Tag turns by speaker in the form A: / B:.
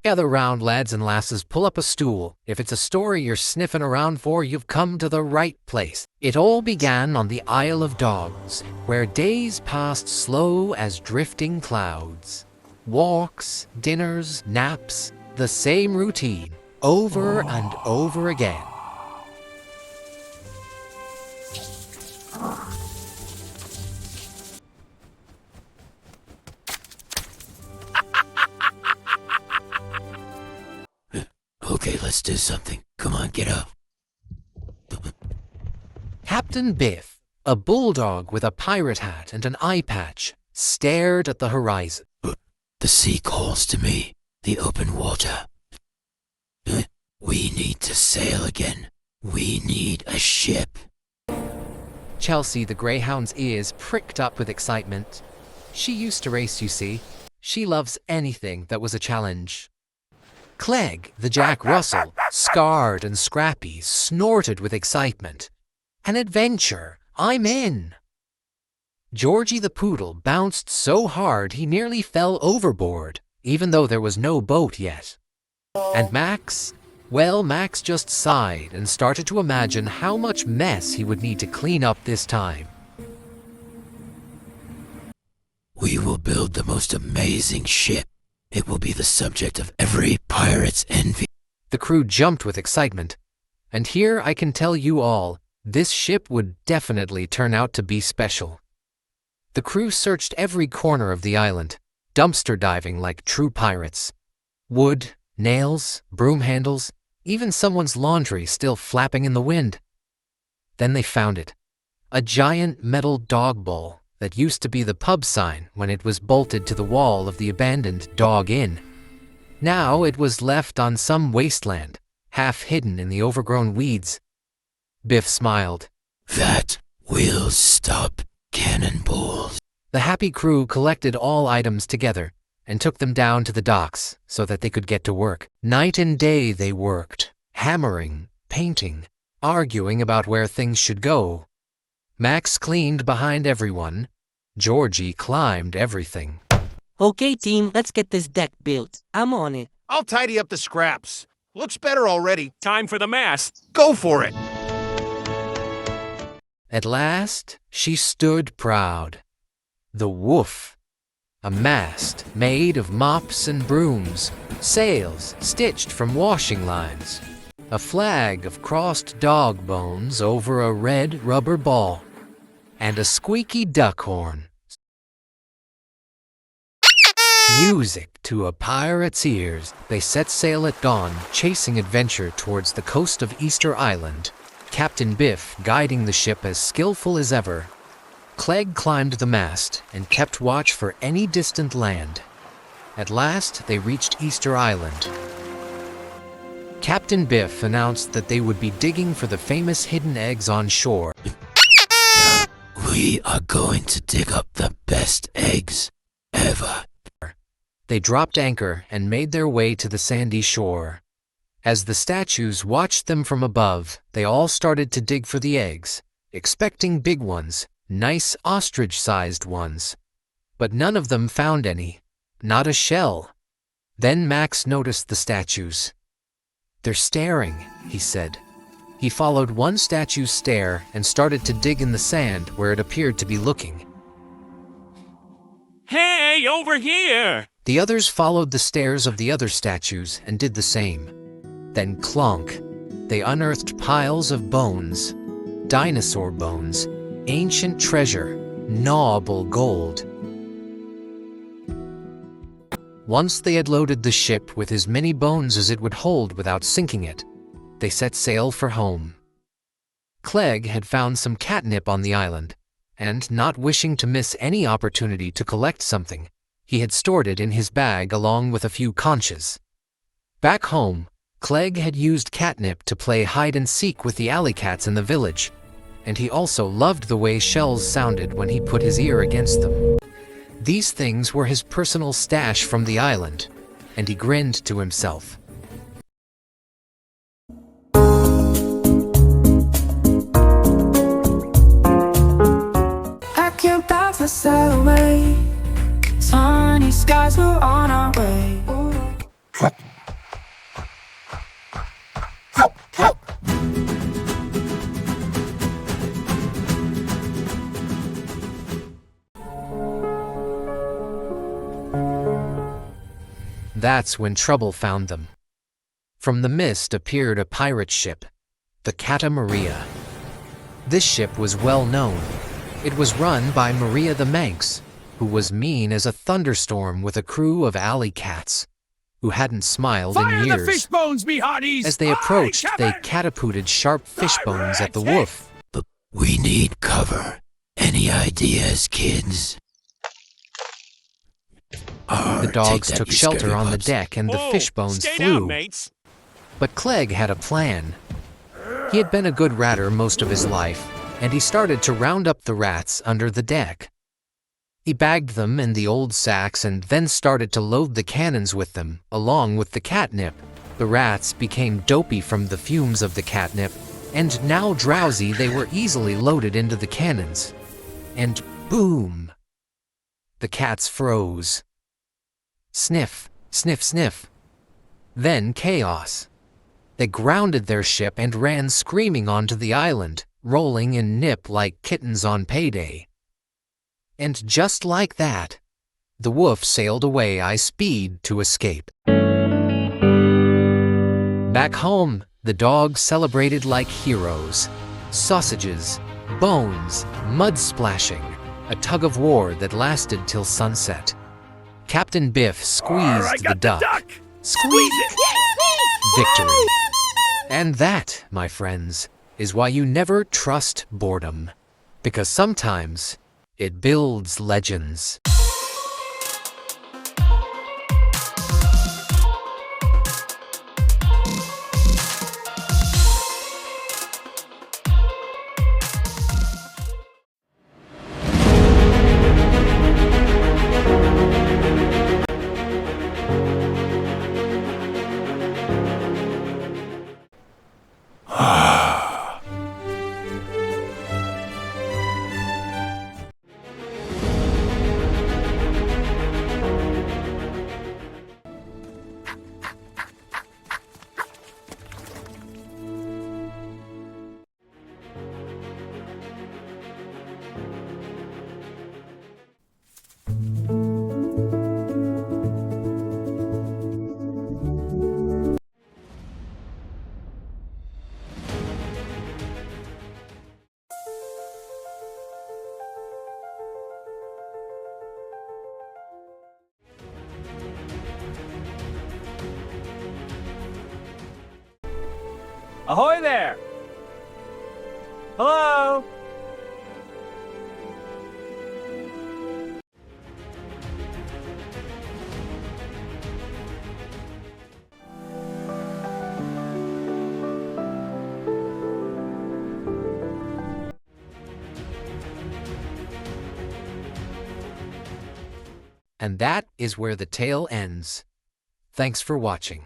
A: Gather round, lads and lasses, pull up a stool. If it's a story you're sniffing around for, you've come to the right place. It all began on the Isle of Dogs, where days passed slow as drifting clouds. Walks, dinners, naps, the same routine, over and over again.
B: Okay, let's do something. Come on, get up.
A: Captain Biff, a bulldog with a pirate hat and an eye patch, stared at the horizon.
B: The sea calls to me, the open water. We need to sail again. We need a ship.
A: Chelsea, the greyhound's ears pricked up with excitement. She used to race, you see. She loves anything that was a challenge. Clegg, the Jack Russell, scarred and scrappy, snorted with excitement. An adventure! I'm in! Georgie the poodle bounced so hard he nearly fell overboard, even though there was no boat yet. And Max? Well, Max just sighed and started to imagine how much mess he would need to clean up this time.
B: We will build the most amazing ship. It will be the subject of every pirate's envy.
A: The crew jumped with excitement. And here I can tell you all, this ship would definitely turn out to be special. The crew searched every corner of the island, dumpster diving like true pirates. Wood, nails, broom handles, even someone's laundry still flapping in the wind. Then they found it. A giant metal dog bowl that used to be the pub sign when it was bolted to the wall of the abandoned Dog Inn. Now it was left on some wasteland, half hidden in the overgrown weeds. Biff smiled.
B: That will stop cannonballs.
A: The happy crew collected all items together and took them down to the docks so that they could get to work. Night and day they worked, hammering, painting, arguing about where things should go. Max cleaned behind everyone. Georgie climbed everything.
C: Okay, team, let's get this deck built. I'm on it.
D: I'll tidy up the scraps. Looks better already.
E: Time for the mast.
D: Go for it.
A: At last, she stood proud. The Woof. A mast made of mops and brooms, sails stitched from washing lines, a flag of crossed dog bones over a red rubber ball, and a squeaky duck horn. Music to a pirate's ears, they set sail at dawn, chasing adventure towards the coast of Easter Island, Captain Biff guiding the ship as skillful as ever. Clegg climbed the mast and kept watch for any distant land. At last, they reached Easter Island. Captain Biff announced that they would be digging for the famous hidden eggs on shore.
B: We are going to dig up the best eggs ever.
A: They dropped anchor and made their way to the sandy shore. As the statues watched them from above, they all started to dig for the eggs, expecting big ones, nice ostrich-sized ones. But none of them found any, not a shell. Then Max noticed the statues. "They're staring," he said. He followed one statue's stare and started to dig in the sand where it appeared to be looking.
E: Hey, over here!
A: The others followed the stares of the other statues and did the same. Then clunk, they unearthed piles of bones, dinosaur bones, ancient treasure, gnawable gold. Once they had loaded the ship with as many bones as it would hold without sinking it, they set sail for home. Clegg had found some catnip on the island, and not wishing to miss any opportunity to collect something, he had stored it in his bag along with a few conches. Back home, Clegg had used catnip to play hide-and-seek with the alley cats in the village, and he also loved the way shells sounded when he put his ear against them. These things were his personal stash from the island, and he grinned to himself.
F: I can't pass the sail away. Sunny skies were on our way.
A: That's when trouble found them. From the mist appeared a pirate ship, the Catamaria. This ship was well known. It was run by Maria the Manx, who was mean as a thunderstorm with a crew of alley cats, who hadn't smiled in years.
F: Fire the fish bones, me hearties!
A: As they approached, they catapulted sharp fish bones at the Woof.
B: But we need cover. Any ideas, kids?
A: The dogs took shelter on the deck and the
E: Whoa,
A: fish bones
E: stay
A: flew.
E: down, mates.
A: But Clegg had a plan. He had been a good ratter most of his life, and he started to round up the rats under the deck. He bagged them in the old sacks and then started to load the cannons with them, along with the catnip. The rats became dopey from the fumes of the catnip, and now drowsy, they were easily loaded into the cannons. And boom! The cats froze. Sniff, sniff, sniff. Then chaos. They grounded their ship and ran screaming onto the island, rolling in nip like kittens on payday. And just like that, the Woof sailed away high speed to escape. Back home, the dogs celebrated like heroes. Sausages, bones, mud splashing, a tug-of-war that lasted till sunset. Captain Biff squeezed the duck.
F: Squeeze it!
A: Victory. And that, my friends, is why you never trust boredom. Because sometimes it builds legends.
F: Ahoy there! Hello?
A: And that is where the tale ends. Thanks for watching.